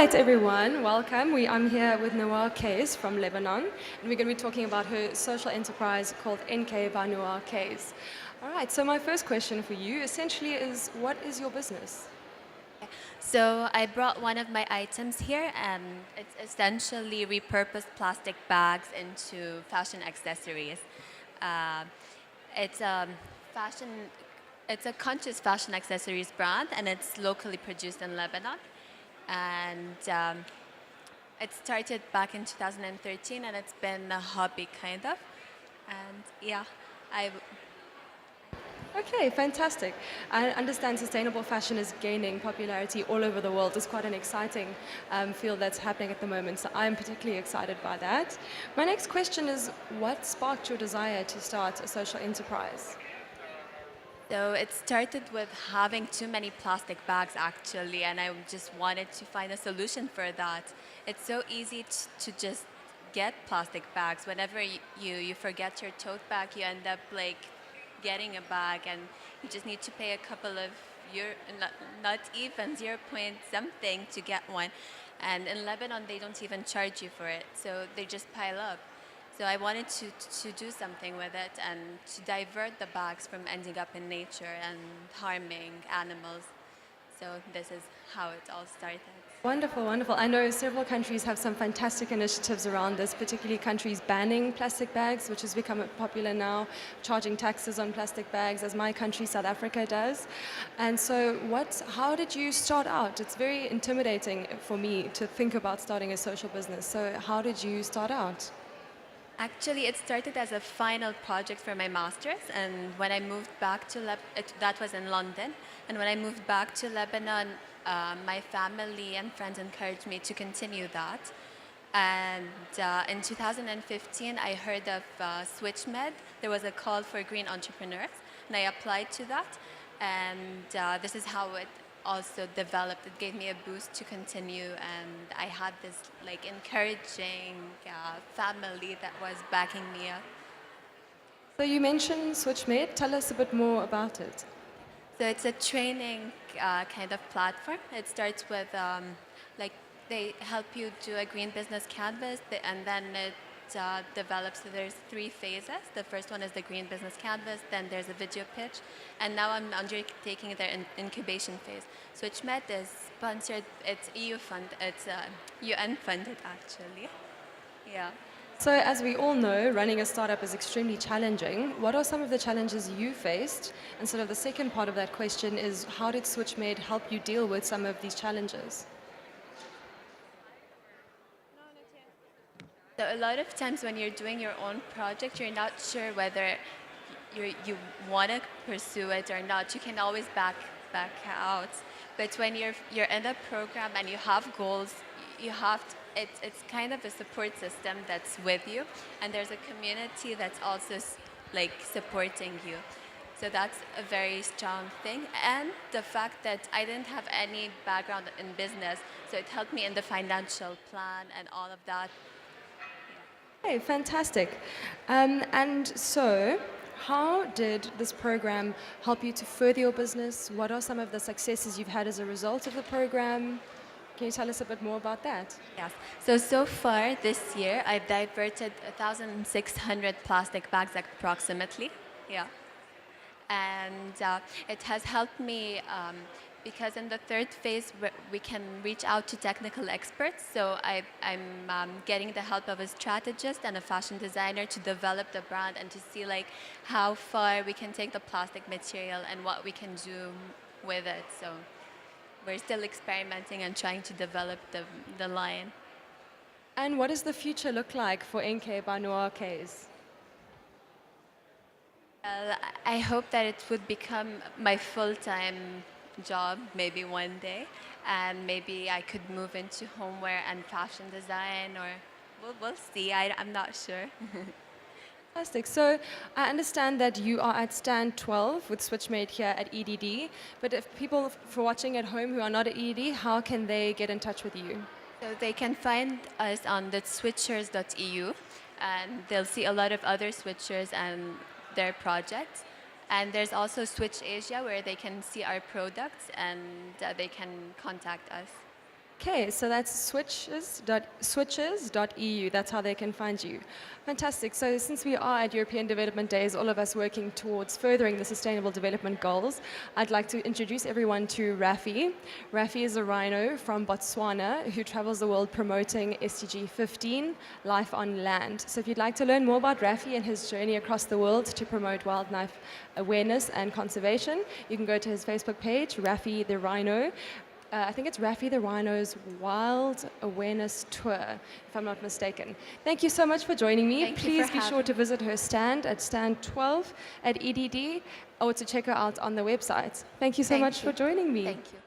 right, everyone, welcome. I'm here with Nour Case from Lebanon, and we're going to be talking about her social enterprise called NK by Nour Case. All right, so my first question for you essentially is, what is your business? So I brought one of my items here, and it's essentially repurposed plastic bags into fashion accessories. Uh, it's a fashion, it's a conscious fashion accessories brand, and it's locally produced in Lebanon. And it started back in 2013, and it's been a hobby kind of. And yeah, I Okay, fantastic. I understand sustainable fashion is gaining popularity all over the world. It's quite an exciting field that's happening at the moment, so I'm particularly excited by that. My next question is, what sparked your desire to start a social enterprise? So it started with having too many plastic bags actually, and I just wanted to find a solution for that. It's so easy to just get plastic bags. Whenever you forget your tote bag, you end up like getting a bag, and you just need to pay a couple of euro, not even 0 point something to get one. And in Lebanon, they don't even charge you for it, so they just pile up. So I wanted to do something with it and to divert the bags from ending up in nature and harming animals. So this is how it all started. Wonderful, wonderful. I know several countries have some fantastic initiatives around this, particularly countries banning plastic bags, which has become popular now, charging taxes on plastic bags, as my country, South Africa, does. And so, how did you start out? It's very intimidating for me to think about starting a social business. So, how did you start out? Actually, it started as a final project for my master's, and when I moved back to that was in London, and when I moved back to Lebanon, my family and friends encouraged me to continue that. And in 2015, I heard of SwitchMed. There was a call for green entrepreneurs, and I applied to that. And this is how it also developed. It gave me a boost to continue, and I had this like encouraging family that was backing me up. So, you mentioned SwitchMed. Tell us a bit more about it. So it's a training kind of platform. It starts with like they help you do a green business canvas, and then it develops. So there's 3 phases. The first one is the green business canvas. Then there's a video pitch, and now I'm undertaking the incubation phase. SwitchMed is sponsored. It's EU fund. It's UN funded actually. Yeah. So, as we all know, running a startup is extremely challenging. What are some of the challenges you faced? And sort of the second part of that question is, how did SwitchMed help you deal with some of these challenges? So a lot of times when you're doing your own project, you're not sure whether you want to pursue it or not. You can always back out. But when you're in a program and you have goals, you have to, it's kind of a support system that's with you, and there's a community that's also like supporting you. So that's a very strong thing. And the fact that I didn't have any background in business, so it helped me in the financial plan and all of that. Okay, fantastic. And so, how did this program help you to further your business? What are some of the successes you've had as a result of the program? Can you tell us a bit more about that? Yes. So far this year, I've diverted 1,600 plastic bags approximately. Yeah. And it has helped me because in the third phase, we can reach out to technical experts. So I'm getting the help of a strategist and a fashion designer to develop the brand and to see like how far we can take the plastic material and what we can do with it. So we're still experimenting and trying to develop the line. And what does the future look like for NK by Noir Case? Well, I hope that it would become my full-time job maybe one day, and maybe I could move into homeware and fashion design, or we'll see. I'm not sure. Fantastic. So I understand that you are at stand 12 with SwitchMate here at EDD, but if people for watching at home who are not at EDD, how can they get in touch with you? So they can find us on the switchers.eu, and they'll see a lot of other switchers and their projects. And there's also Switch Asia, where they can see our products and they can contact us. Okay, so that's switches.eu. That's how they can find you. Fantastic. So since we are at European Development Days, all of us working towards furthering the Sustainable Development Goals, I'd like to introduce everyone to Rafi. Rafi is a rhino from Botswana who travels the world promoting SDG 15, Life on Land. So if you'd like to learn more about Rafi and his journey across the world to promote wildlife awareness and conservation, you can go to his Facebook page, Rafi the Rhino. I think it's Rafi the Rhino's Wild Awareness Tour, if I'm not mistaken. Thank you so much for joining me. Thank you Please for be sure having to visit her stand at stand 12 at EDD or to check her out on the website. Thank you so Thank much you. for joining me. Thank you.